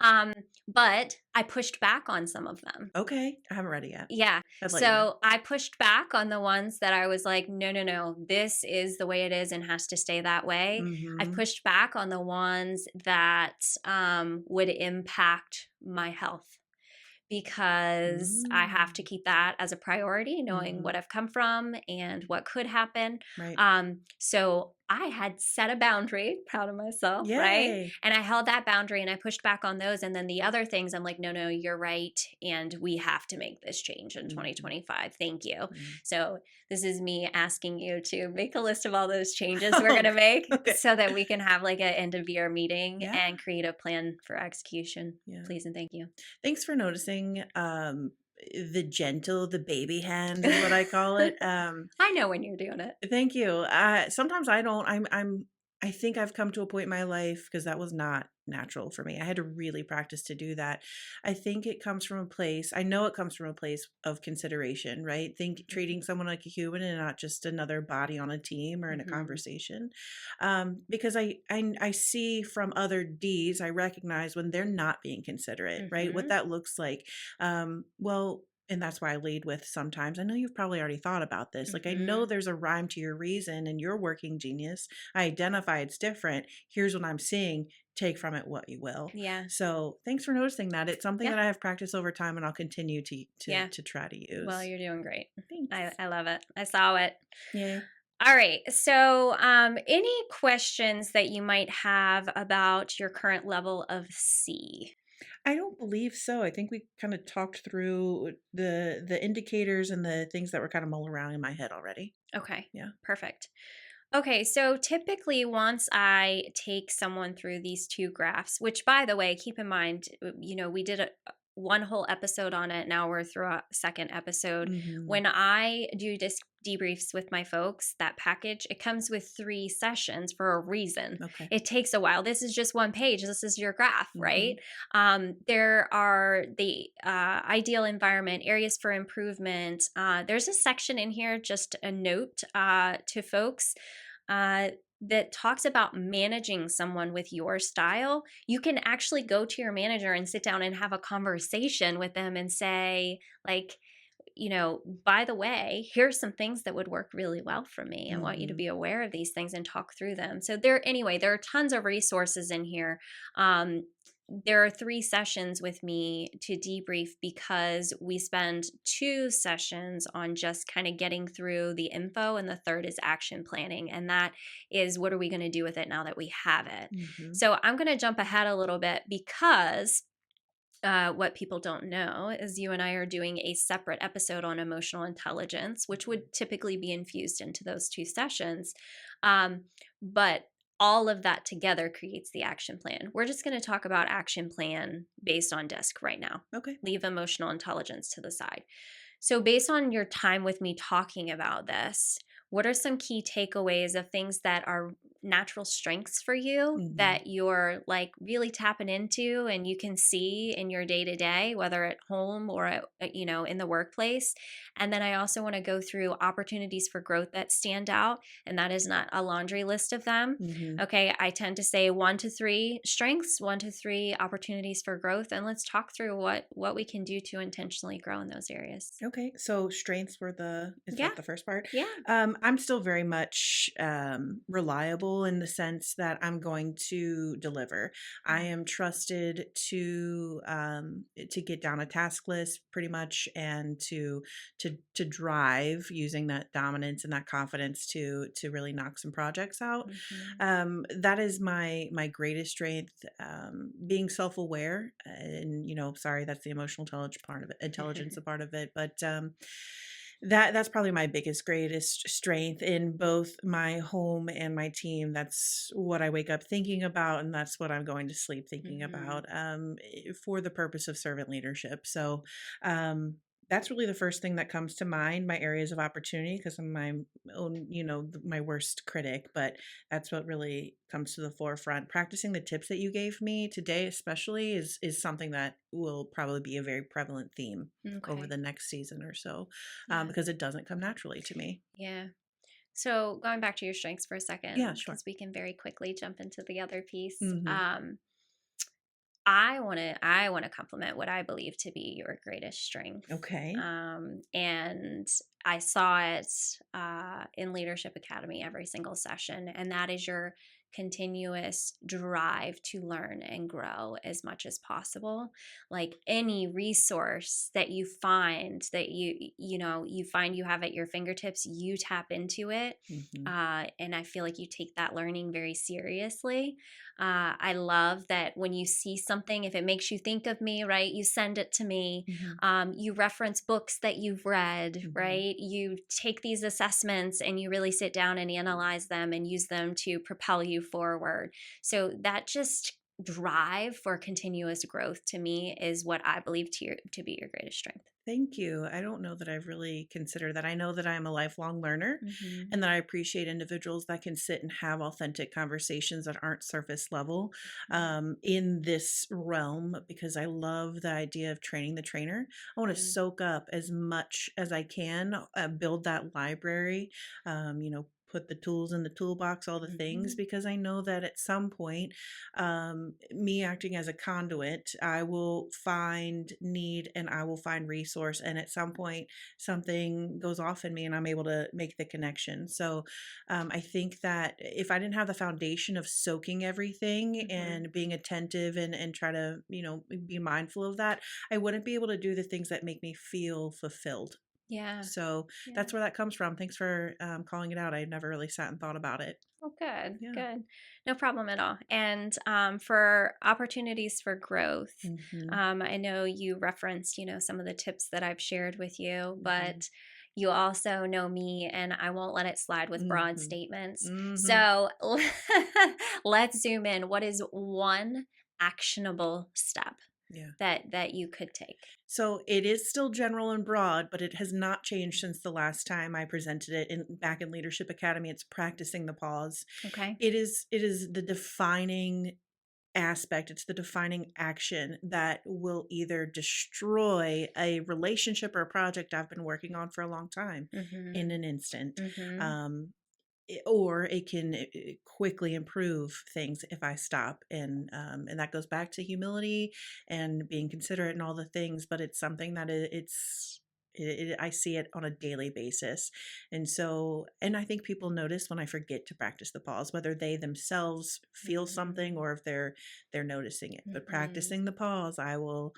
But I pushed back on some of them. Okay. I haven't read it yet. Yeah. So I pushed back on the ones that I was like, no, this is the way it is and has to stay that way. I pushed back on the ones that would impact my health, because I have to keep that as a priority, knowing what I've come from and what could happen. Right. So I had set a boundary, proud of myself, Yay. right? And I held that boundary and I pushed back on those. And then the other things, I'm like, no, you're right. And we have to make this change in 2025. Thank you. So this is me asking you to make a list of all those changes we're going to make so that we can have like an end of year meeting and create a plan for execution. Please and thank you. Thanks for noticing. The gentle, the baby hand is what I call it. I know when you're doing it. Thank you. Sometimes I don't. I think I've come to a point in my life, because that was not natural for me. I had to really practice to do that. I think it comes from a place. I know it comes from a place of consideration, right? Treating someone like a human and not just another body on a team or in a conversation. Because I see from other Ds, I recognize when they're not being considerate, right? What that looks like. And that's why I lead with sometimes. I know you've probably already thought about this. Like, I know there's a rhyme to your reason and you're working genius. I identify it's different. Here's what I'm seeing. Take from it what you will. Yeah. So thanks for noticing that. It's something that I have practiced over time, and I'll continue to try to use. Well, you're doing great. Thanks. I love it. I saw it. Yeah. All right. So any questions that you might have about your current level of C? I don't believe so. I think we kind of talked through the indicators and the things that were kind of mulling around in my head already. Okay. Yeah. Perfect. Okay, so typically once I take someone through these two graphs, which by the way, keep in mind, we did one whole episode on it. Now we're through a second episode. When I do debriefs with my folks, that package, it comes with 3 sessions for a reason. Okay. It takes a while. This is just one page. This is your graph, right? There are the ideal environment, areas for improvement. There's a section in here, just a note to folks, that talks about managing someone with your style. You can actually go to your manager and sit down and have a conversation with them and say, like, by the way, here's some things that would work really well for me. I want you to be aware of these things and talk through them. So there are tons of resources in here. There are 3 sessions with me to debrief, because we spend 2 sessions on just kind of getting through the info, and the third is action planning. And that is, what are we going to do with it now that we have it? So I'm going to jump ahead a little bit, because what people don't know is you and I are doing a separate episode on emotional intelligence, which would typically be infused into those 2 sessions. But all of that together creates the action plan. We're just going to talk about action plan based on DISC right now. Okay. Leave emotional intelligence to the side. So based on your time with me talking about this, what are some key takeaways of things that are natural strengths for you that you're like really tapping into and you can see in your day-to-day, whether at home or in the workplace? And then I also want to go through opportunities for growth that stand out, and that is not a laundry list of them. Okay, I tend to say 1 to 3 strengths, 1 to 3 opportunities for growth, and let's talk through what we can do to intentionally grow in those areas. Okay, so strengths were that the first part? Yeah. I'm still very much reliable credible in the sense that I'm going to deliver. I am trusted to get down a task list pretty much, and to drive using that dominance and that confidence to really knock some projects out. That is my greatest strength. Being self-aware, and sorry, that's the emotional intelligence a part of it, but that's probably my greatest strength in both my home and my team. That's what I wake up thinking about, and that's what I'm going to sleep thinking about, for the purpose of servant leadership. So that's really the first thing that comes to mind, my areas of opportunity, because I'm my own, my worst critic, but that's what really comes to the forefront. Practicing the tips that you gave me today, especially, is something that will probably be a very prevalent theme over the next season or so, because it doesn't come naturally to me. Yeah. So going back to your strengths for a second, Yeah, sure. because we can very quickly jump into the other piece. Mm-hmm. I want to compliment what I believe to be your greatest strength. Okay. And I saw it in Leadership Academy every single session, and that is your continuous drive to learn and grow as much as possible. Like any resource that you find that you find you have at your fingertips, you tap into it. Mm-hmm. And I feel like you take that learning very seriously. I love that when you see something, if it makes you think of me, right, you send it to me. Mm-hmm. You reference books that you've read, Mm-hmm. right? You take these assessments and you really sit down and analyze them and use them to propel you forward. So that just drive for continuous growth to me is what I believe to be your greatest strength. Thank you. I don't know that I've really considered that. I know that I'm a lifelong learner, and that I appreciate individuals that can sit and have authentic conversations that aren't surface level, in this realm, because I love the idea of training the trainer. I want to soak up as much as I can, build that library, put the tools in the toolbox, all the things, because I know that at some point, me acting as a conduit, I will find need and I will find resource. And at some point, something goes off in me and I'm able to make the connection. So I think that if I didn't have the foundation of soaking everything and being attentive and try to, be mindful of that, I wouldn't be able to do the things that make me feel fulfilled. Yeah. So that's where that comes from. Thanks for calling it out. I never really sat and thought about it. Oh, good, Yeah. good. No problem at all. And for opportunities for growth, I know you referenced, some of the tips that I've shared with you, but you also know me and I won't let it slide with broad statements. So let's zoom in. What is one actionable step that you could take? So it is still general and broad, but it has not changed since the last time I presented it back in Leadership Academy. It's practicing the pause. Okay. It is the defining aspect. It's the defining action that will either destroy a relationship or a project I've been working on for a long time in an instant. Or it can quickly improve things if I stop, and that goes back to humility and being considerate and all the things. But it's something that I see it on a daily basis, and I think people notice when I forget to practice the pause, whether they themselves feel something or if they're noticing it. But practicing the pause, I will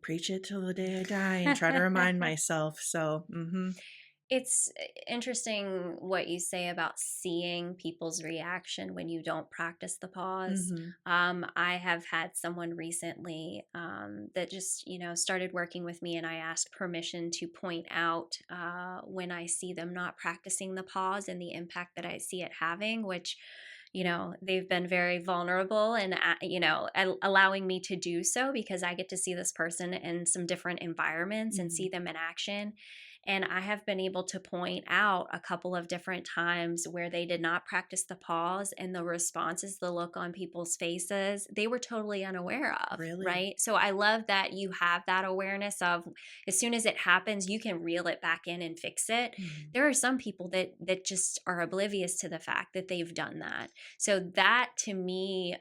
preach it till the day I die and try to remind myself. So. It's interesting what you say about seeing people's reaction when you don't practice the pause. I have had someone recently that just, started working with me, and I asked permission to point out when I see them not practicing the pause and the impact that I see it having, which they've been very vulnerable and, allowing me to do so because I get to see this person in some different environments and see them in action. And I have been able to point out a couple of different times where they did not practice the pause, and the responses, the look on people's faces, they were totally unaware of. Really? Right. So I love that you have that awareness of as soon as it happens, you can reel it back in and fix it. There are some people that just are oblivious to the fact that they've done that. So that to me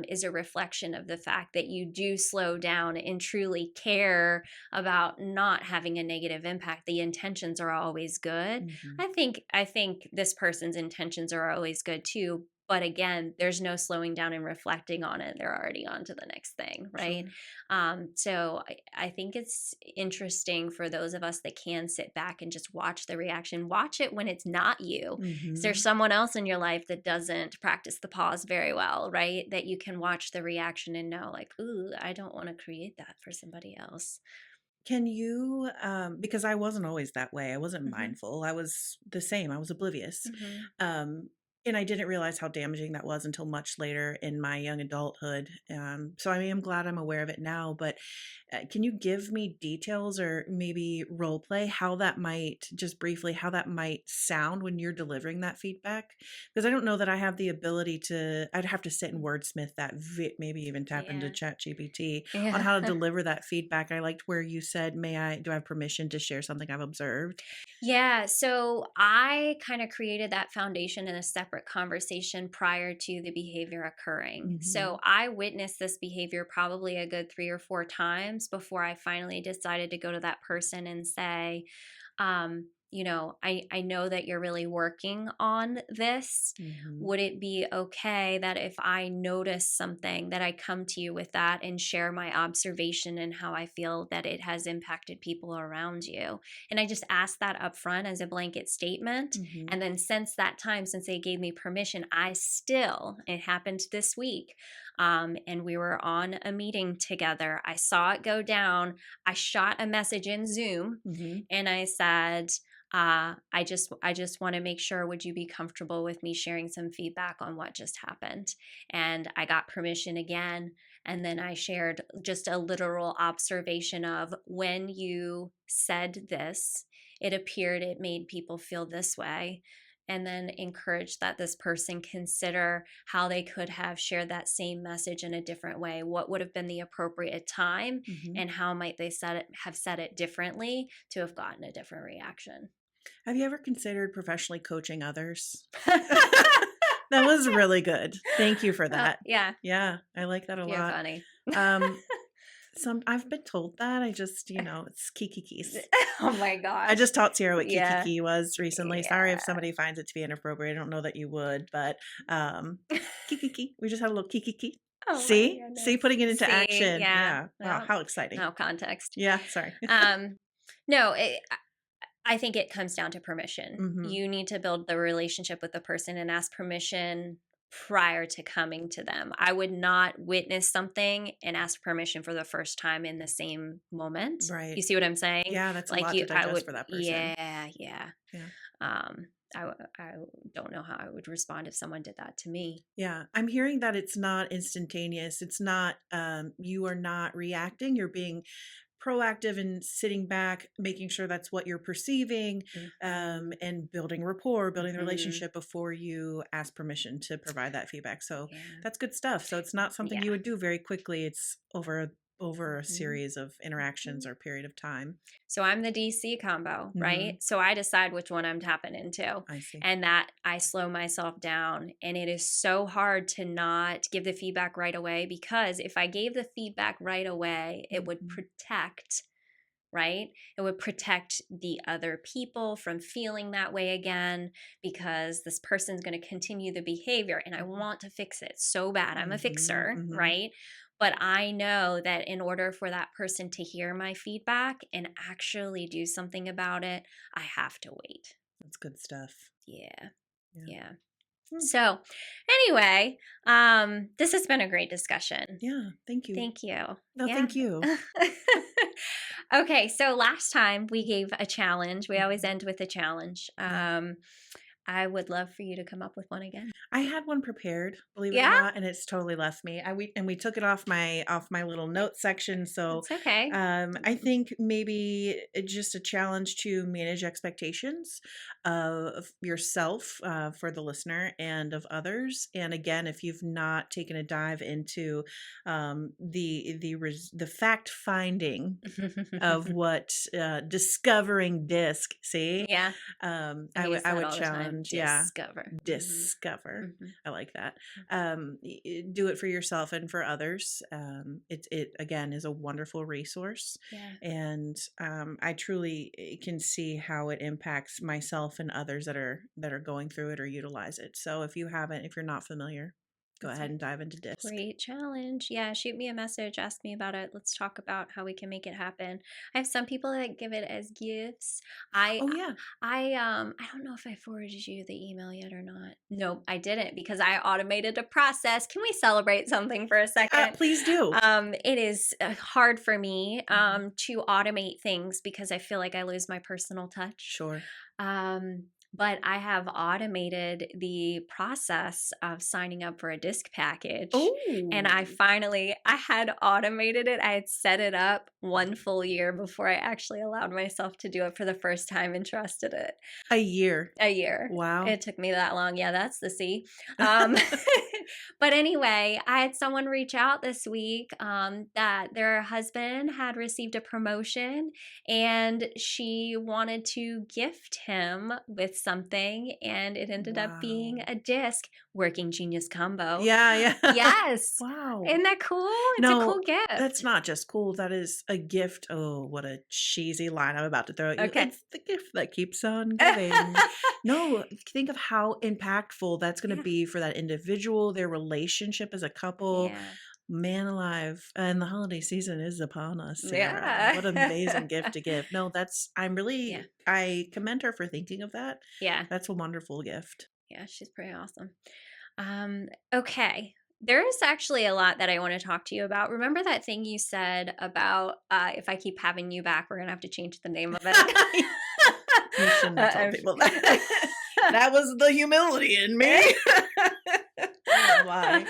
is a reflection of the fact that you do slow down and truly care about not having a negative impact the intentions are always good. Mhm. I think this person's intentions are always good too. But again, there's no slowing down and reflecting on it. They're already on to the next thing, right? Sure. So I think it's interesting for those of us that can sit back and just watch the reaction. Watch it when it's not you. Is there Mhm. someone else in your life that doesn't practice the pause very well, right? That you can watch the reaction and know, like, ooh, I don't want to create that for somebody else. Can you, because I wasn't always that way. I wasn't Hmm. mindful. I was the same. I was oblivious. Hmm. Um, and I didn't realize how damaging that was until much later in my young adulthood. So I mean, I'm glad I'm aware of it now, but can you give me details or maybe role play how that might, just briefly, how that might sound when you're delivering that feedback? Because I don't know that I have the ability to, I'd have to sit and wordsmith that, maybe even tap into Yeah. Chat GPT on Yeah. how to deliver that feedback. I liked where you said, do I have permission to share something I've observed? Yeah, so I kind of created that foundation in a separate conversation prior to the behavior occurring. Hmm. So I witnessed this behavior probably a good 3 or 4 times before I finally decided to go to that person and say, I know that you're really working on this. Hmm. Would it be okay that if I notice something that I come to you with that and share my observation and how I feel that it has impacted people around you? And I just asked that up front as a blanket statement. Hmm. And then since that time, since they gave me permission, it happened this week. And we were on a meeting together. I saw it go down. I shot a message in Zoom Hmm. and I said, I just want to make sure, would you be comfortable with me sharing some feedback on what just happened? And I got permission again. And then I shared just a literal observation of, when you said this, it appeared it made people feel this way. And then encouraged that this person consider how they could have shared that same message in a different way. What would have been the appropriate time, Hmm. and how might they have said it differently to have gotten a different reaction? Have you ever considered professionally coaching others? That was really good. Thank you for Oh, that. yeah, Yeah, I like that a you're lot. funny. Um, I've been told that. I just, it's kikikis. Oh my I gosh. just taught Sierra what Yeah. kiki was recently. Sorry if Yeah. somebody finds it to be inappropriate. I don't know that you would, but kikiki. We just had a little kikiki. Oh my See, goodness. putting it into See, action. yeah. Yeah. Wow, Well, how exciting. no context. Yeah, sorry. Um, no, I think it comes down to permission. Hmm. You need to build the relationship with the person and ask permission prior to coming to them. I would not witness something and ask permission for the first time in the same moment. Right. You see what I'm saying? Yeah, that's a Like lot to I digest would, for that person. yeah, yeah. Yeah. I don't know how I would respond if someone did that to me. Yeah, I'm hearing that it's not instantaneous. It's not, you are not reacting. You're being proactive and sitting back, making sure that's what you're perceiving, Hmm. and building rapport, building the Hmm. relationship before you ask permission to provide that feedback. So Yeah. that's good stuff. So it's not something you Yeah. would do very quickly. It's over a Hmm. series of interactions or period of time. So I'm the DC combo, Hmm. right? So I decide which one I'm tapping into, I see. and that I slow myself down. And it is so hard to not give the feedback right away, because if I gave the feedback right away, it would Hmm. protect, right? It would protect the other people from feeling that way again, because this person's going to continue the behavior and I want to fix it so bad. I'm a Hmm. fixer, Hmm. right? But I know that in order for that person to hear my feedback and actually do something about it, I have to wait. That's good stuff. Yeah. Yeah. Yeah. Hmm. So, anyway, this has been a great discussion. Yeah. Thank you. Thank you. No, Yeah. thank you. Okay, so last time we gave a challenge. We always Mhm. end with a challenge. Yeah. I would love for you to come up with one again. I had one prepared, believe it or Yeah, not, and it's totally left me. We took it off my little note section. So it's okay. I think maybe just a challenge to manage expectations of yourself, for the listener, and of others. And again, if you've not taken a dive into, the fact finding of what, discovering disc, see, Yeah, I I would use I that would all the challenge and discover. discover. Mm-hmm. I like that. Do it for yourself and for others. It again is a wonderful resource, Yeah. and I truly can see how it impacts myself and others that are going through it or utilize it. So if you're not familiar, go ahead and dive into DISC. Great challenge. Yeah, shoot me a message, ask me about it. Let's talk about how we can make it happen. I have some people that give it as gifts. I don't know if I forwarded you the email yet or not. Nope, I didn't because I automated a process. Can we celebrate something for a second? Please do. It is hard for me to automate things because I feel like I lose my personal touch. Sure. But I have automated the process of signing up for a disc package. Ooh. And I had automated it. I had set it up one full year before I actually allowed myself to do it for the first time and trusted it. A year. Wow. It took me that long. Yeah, that's the C. But anyway, I had someone reach out this week that their husband had received a promotion and she wanted to gift him with something, and it ended up being a disc. Working genius combo. Yeah. Yes. Wow. Isn't that cool? It's a cool gift. That's not just cool. That is a gift. Oh, what a cheesy line I'm about to throw at you. Okay. It's the gift that keeps on giving. No, think of how impactful that's going to be for that individual, their relationship as a couple. Yeah. Man alive. And the holiday season is upon us, Sarah. Yeah. What an amazing gift to give. No, I commend her for thinking of that. Yeah. That's a wonderful gift. Yeah, she's pretty awesome. Okay. There is actually a lot that I want to talk to you about. Remember that thing you said about if I keep having you back, we're going to have to change the name of it? You shouldn't have told people that. That was the humility in me. Why?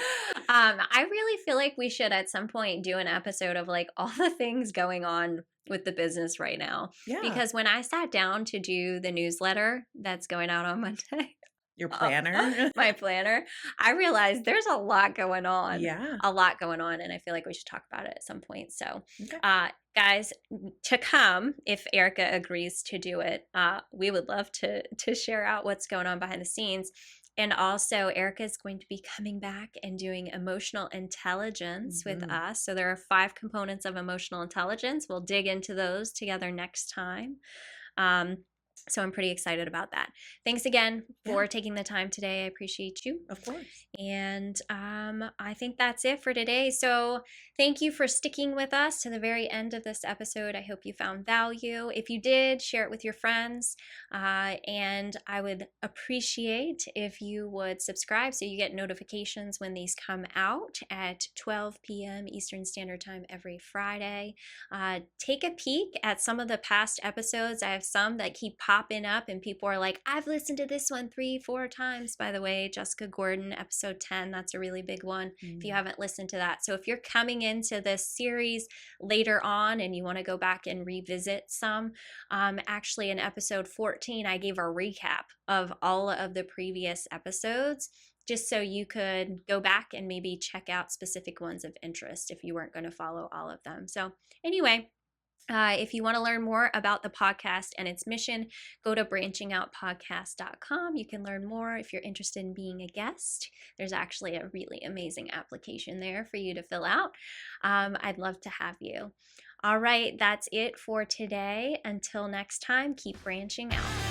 I really feel like we should at some point do an episode of like all the things going on with the business right now. Yeah. Because when I sat down to do the newsletter that's going out on Monday, your planner, my planner, I realized there's a lot going on. Yeah. A lot going on. And I feel like we should talk about it at some point. So, okay. Guys, to come, if Ericka agrees to do it, we would love to share out what's going on behind the scenes. And also, Ericka is going to be coming back and doing emotional intelligence with us. So there are 5 components of emotional intelligence. We'll dig into those together next time. So I'm pretty excited about that. Thanks again for taking the time today. I appreciate you. Of course. And I think that's it for today. So thank you for sticking with us to the very end of this episode. I hope you found value. If you did, share it with your friends. And I would appreciate if you would subscribe so you get notifications when these come out at 12 p.m. Eastern Standard Time every Friday. Take a peek at some of the past episodes. I have some that keep popping up and people are like, I've listened to this one 3-4 times. By the way, Jessica Gordon, episode 10, that's a really big one if you haven't listened to that. So if you're coming into this series later on and you want to go back and revisit some, actually in episode 14, I gave a recap of all of the previous episodes just so you could go back and maybe check out specific ones of interest if you weren't going to follow all of them. So anyway, if you want to learn more about the podcast and its mission, go to branchingoutpodcast.com. You can learn more if you're interested in being a guest. There's actually a really amazing application there for you to fill out. I'd love to have you. All right, that's it for today. Until next time, keep branching out.